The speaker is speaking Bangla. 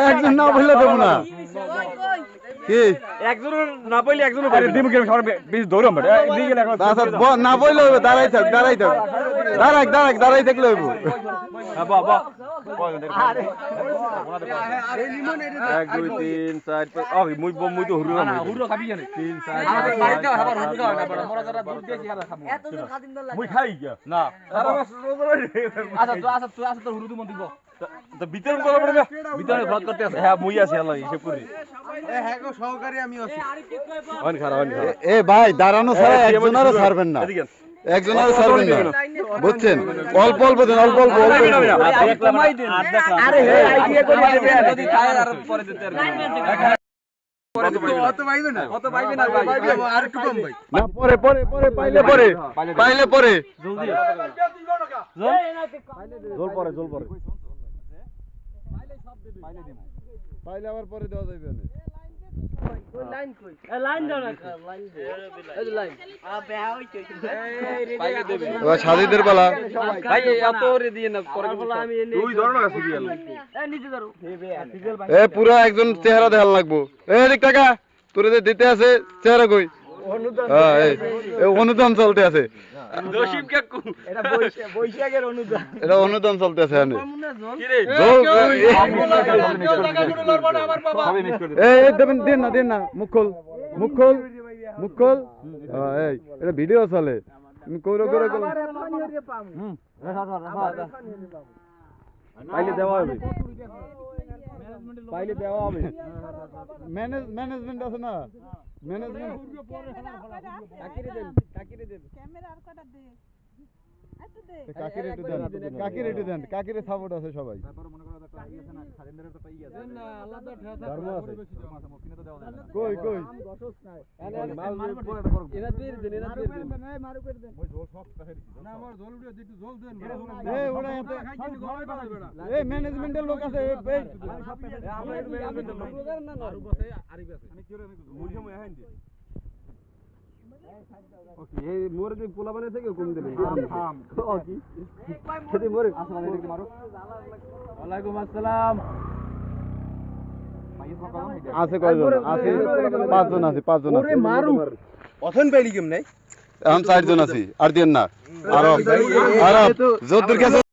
একজন না বললে দেবো না কি একজন না বললে একজন দিন বেশি দৌড়াম না বললে হবে দাঁড়াই থাক দাঁড়াই থাকলে হইব এক দুই তিন চার মুই তো হুরু খাবি জানি তিন চার মুই খাই না আচ্ছা তো হুরু মন দিব বিতরণ করা পড়বে বিতরণ ফ্রড করতে আছে হ্যাঁ মুই আছি আল্লাহ হিসাব করি হ্যাঁ গো সহকারী আমি আছি এ ভাই দাঁড়ানো ছাড়া একজনেরও ছাড়বেন না একজনেরও ছাড়বেন না বুঝছেন অল্প অল্প দেন অল্প আরে হে আইডিয়া করে দেবে যদি তাই আর পরে দিতে আর অত পাইবে না ভাই আর একটু কম ভাই না পরে পাইলে পরে জলদি জল পরে পাইলে আবার পরে দেওয়া যাবে না সাজিদের বেলা পুরো একজন চেহারা দেখাল লাগবো টাকা তোর দিতে আছে চেহারা কই অনুদান চলতে আছে এটা অনুদান চলতে আছে দেন না মুখ খোল এটা ভিডিও চলে পাইলে দেওয়া হবে ম্যানেজমেন্ট আছে না ম্যানেজমেন্ট কাকির সাপোর্ট আছে সবাই কই ম্যানেজমেন্টের লোক আছে আছে কয়জন আছে পাঁচজন আছে অথন পাইলি কেমনে এখন 4 জন আছি আর দেন না আর যদ্দূর গেছে